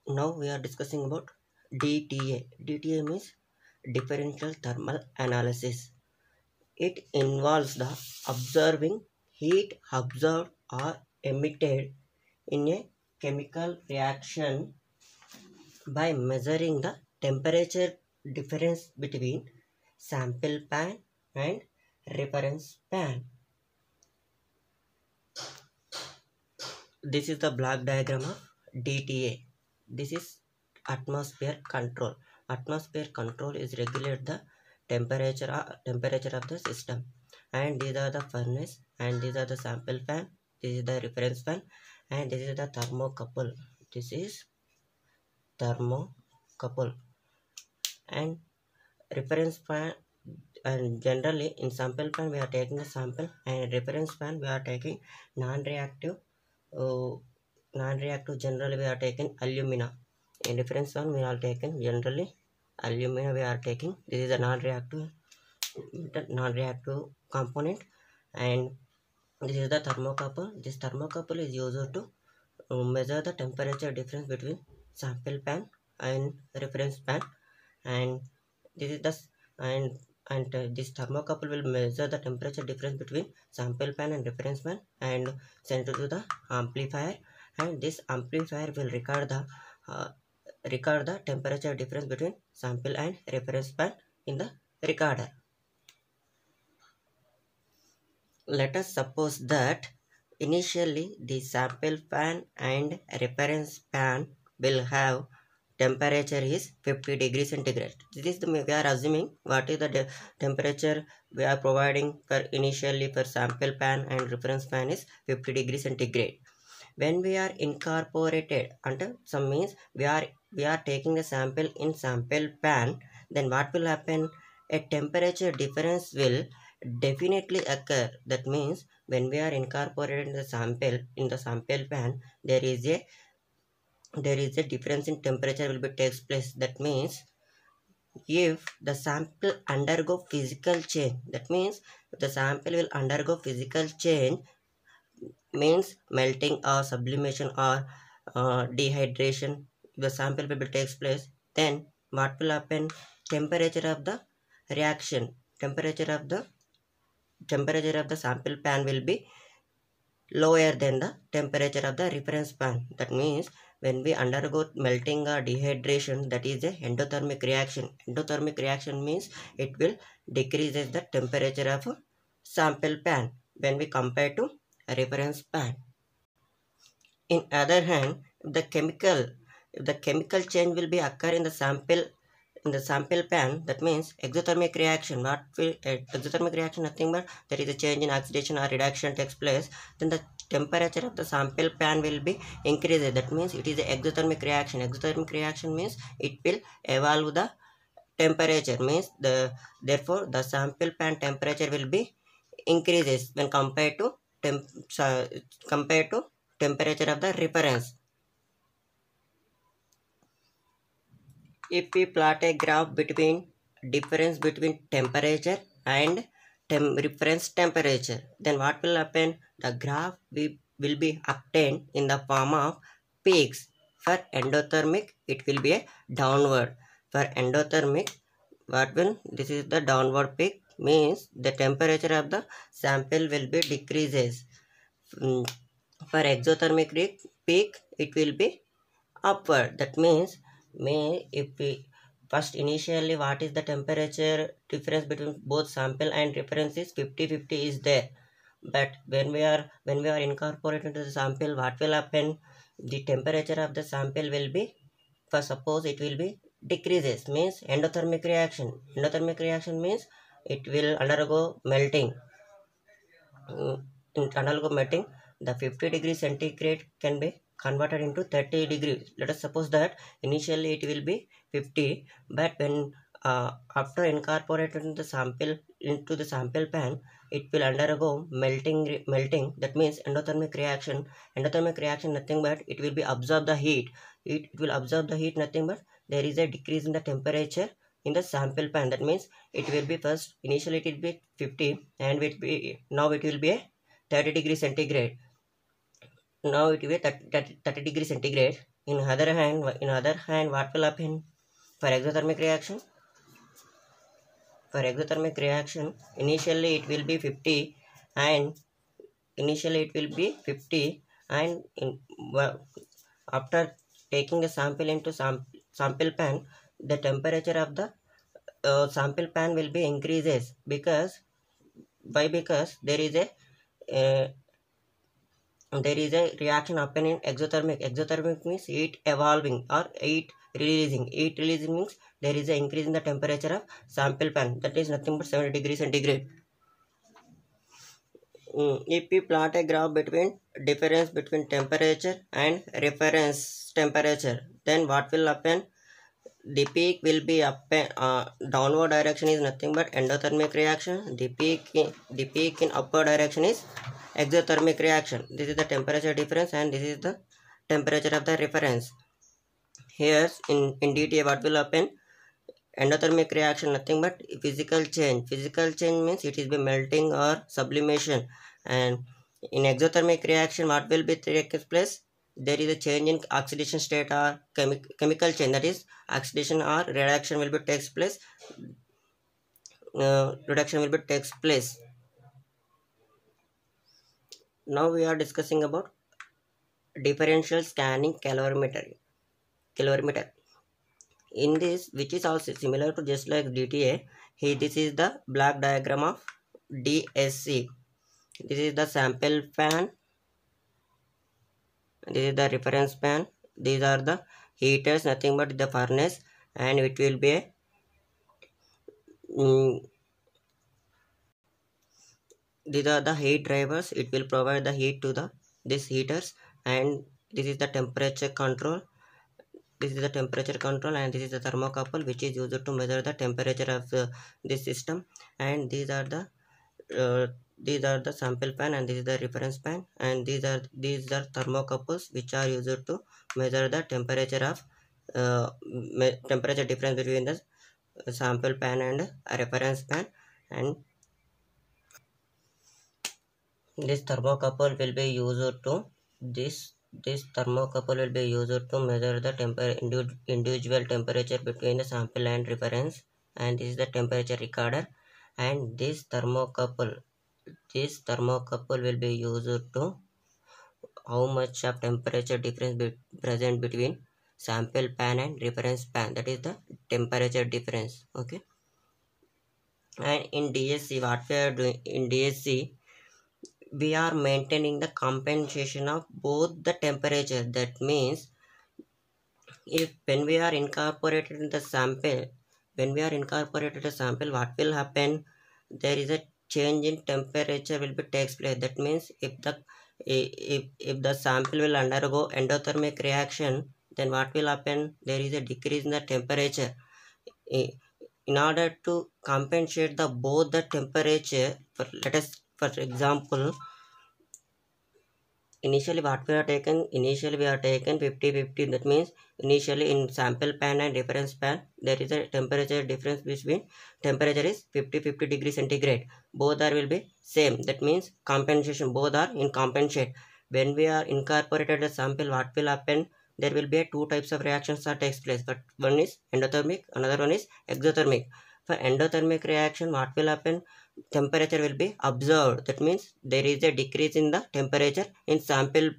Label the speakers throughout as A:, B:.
A: Now we are discussing about DTA. DTA means differential thermal analysis. It involves the observing heat absorbed or emitted in a chemical reaction by measuring the temperature difference between sample pan and reference pan. This is the block diagram of DTA. This is atmosphere control. Atmosphere control is regulate the temperature of the system. And these are the furnace, and these are the sample fan. This is the reference fan, and this is the thermocouple. This is thermocouple and reference fan. And generally in sample fan we are taking the sample, and reference fan we are taking non-reactive. Uh, Non-reactive generally we are taking alumina. In reference one we are taking generally alumina we are taking. This is a non-reactive component, and this is the thermocouple. This thermocouple is used to measure the temperature difference between sample pan and reference pan, and this is the this thermocouple will measure the temperature difference between sample pan and reference pan and send it to the amplifier, and this amplifier will record the temperature difference between sample and reference pan in the recorder. Let us suppose that initially the sample pan and reference pan will have temperature is 50 degrees centigrade. This is we are assuming what is the temperature we are providing for initially for sample pan and reference pan is 50 degrees centigrade. When we are incorporated until some means we are taking the sample in sample pan, then what will happen? A temperature difference will definitely occur. That means when we are incorporating the sample in the sample pan, there is a difference in temperature will be takes place. That means if the sample undergo physical change, that means if the sample will undergo physical change, means melting or sublimation or dehydration, the sample will be takes place, then what will happen? Temperature of the reaction, temperature of the sample pan will be lower than the temperature of the reference pan. That means when we undergo melting or dehydration, that is a endothermic reaction. Endothermic reaction means it will decreases the temperature of sample pan when we compare to a reference pan. In other hand, if the chemical change will be occur in the sample pan, that means exothermic reaction. What will exothermic reaction? Nothing but there is a change in oxidation or reduction takes place. Then the temperature of the sample pan will be increased. That means it is an exothermic reaction. Exothermic reaction means it will evolve the temperature. Means therefore the sample pan temperature will be increases when compared to temperature of the reference. If we plot a graph between difference between temperature and reference temperature, then what will happen? The graph will be obtained in the form of peaks. For endothermic, it will be a downward. For endothermic, this is the downward peak, means the temperature of the sample will be decreases. For exothermic peak, it will be upward. That means if we first initially what is the temperature difference between both sample and reference is 50-50 is there, but when we are incorporated into the sample, what will happen? The temperature of the sample will be, for suppose it will be decreases, means endothermic reaction. Endothermic reaction means it will undergo melting. The 50 degrees centigrade can be converted into 30 degrees. Let us suppose that initially it will be 50, but when after incorporated into the sample pan, it will undergo melting. That means endothermic reaction. Endothermic reaction nothing but it will be absorb the heat. It will absorb the heat, nothing but there is a decrease in the temperature in the sample pan. That means it will be first initially it will be 50, and now it will be a 30 degrees centigrade. Now it will be 30 degrees centigrade. In other hand, what will happen for exothermic reaction? For exothermic reaction, initially it will be 50, and after taking the sample into sample pan, the temperature of the sample pan will be increases, because there is uh, a reaction happening in exothermic. Exothermic means heat evolving or heat releasing. Heat releasing means there is an increase in the temperature of sample pan, that is nothing but 70 degrees centigrade. If we plot a graph between difference between temperature and reference temperature, then what will happen? The peak will be up downward direction is nothing but endothermic reaction. The peak in upward direction is exothermic reaction. This is the temperature difference, and this is the temperature of the reference. Here in detail what will happen? Endothermic reaction nothing but physical change. Physical change means it is be melting or sublimation. And in exothermic reaction what will be takes place? There is a change in oxidation state or chemical change, that is oxidation or reduction will be takes place. Now we are discussing about differential scanning calorimeter. In this, which is also similar to just like DTA, this is the black diagram of DSC. This is the sample pan, this is the reference pan, these are the heaters, nothing but the furnace, and it will be these are the heat drivers. It will provide the heat to these heaters, and this is the temperature control. This is the temperature control, and this is the thermocouple, which is used to measure the temperature of this system. And these are the sample pan, and this is the reference pan, and these are thermocouples which are used to measure the temperature of temperature difference between the sample pan and reference pan. And this thermocouple will be used to measure the individual temperature between the sample and reference, and this is the temperature recorder. And this thermocouple will be used to how much of temperature difference present between sample pan and reference pan, that is the temperature difference. Okay. And in DSC, what we are doing in DSC, we are maintaining the compensation of both the temperature. That means when we are incorporated in the sample, what will happen? There is a change in temperature will be takes place. That means if the sample will undergo endothermic reaction, then what will happen? There is a decrease in the temperature. In order to compensate both the temperature, for example, initially we are taken 50-50. That means initially in sample pan and reference pan there is a temperature difference between temperature is 50 degrees centigrade. Both will be same. That means compensation, both are in compensate. When we are incorporated the sample, what will happen? There will be two types of reactions that takes place, but one is endothermic, another one is exothermic. For endothermic reaction, what will happen? Temperature will be observed. That means there is a decrease in the temperature in sample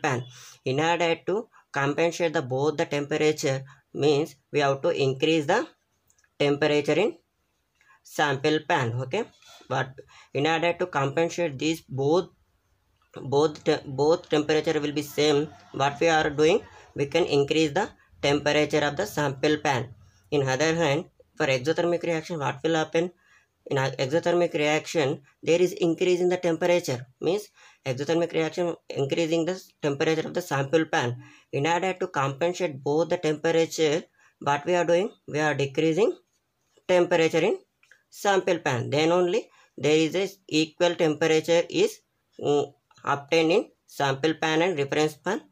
A: pan. In order to compensate both the temperature, means we have to increase the temperature in sample pan. Okay, but in order to compensate these both temperature will be same, what we are doing, we can increase the temperature of the sample pan. In other hand, for exothermic reaction, what will happen? In exothermic reaction, there is increase in the temperature. Means exothermic reaction increasing the temperature of the sample pan. In order to compensate both the temperature, what we are doing? We are decreasing temperature in sample pan. Then only there is a equal temperature is obtained in sample pan and reference pan.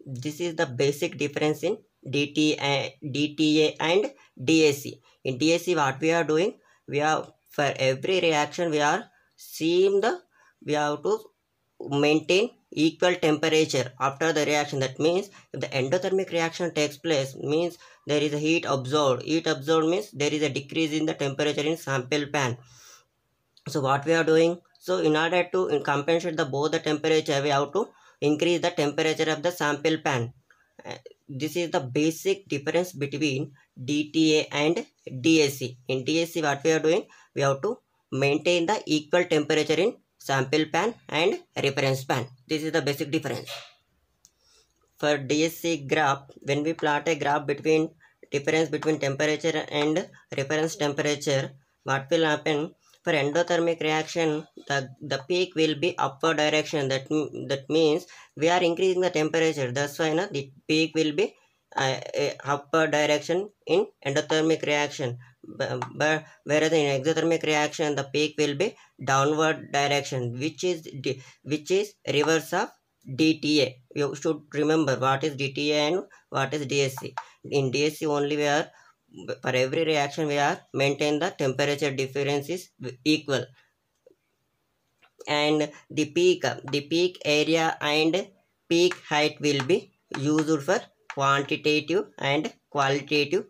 A: This is the basic difference in DTA and DAC. In DAC, what we are doing? We are, for every reaction, we are seeing we have to maintain equal temperature after the reaction. That means if the endothermic reaction takes place, means there is a heat absorbed. Heat absorbed means there is a decrease in the temperature in sample pan. So what we are doing, so in order to compensate the both the temperature, we have to increase the temperature of the sample pan. This is the basic difference between DTA and DAC. In DAC, what we are doing, we have to maintain the equal temperature in sample pan and reference pan. This is the basic difference. For DSC graph, when we plot a graph between difference between temperature and reference temperature, what will happen? For endothermic reaction, the peak will be upward direction. That means we are increasing the temperature. That's why the peak will be upward direction in endothermic reaction. But whereas in exothermic reaction, the peak will be downward direction, which is reverse of DTA. You should remember what is DTA and what is DSC. In DSC only we are, for every reaction we are maintain the temperature difference is equal, and the peak area and peak height will be used for quantitative and qualitative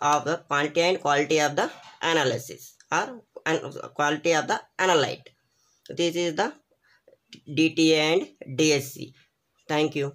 A: of the quantity and quality of the analysis, or quality of the analyte. This is the DTA and DSC. Thank you.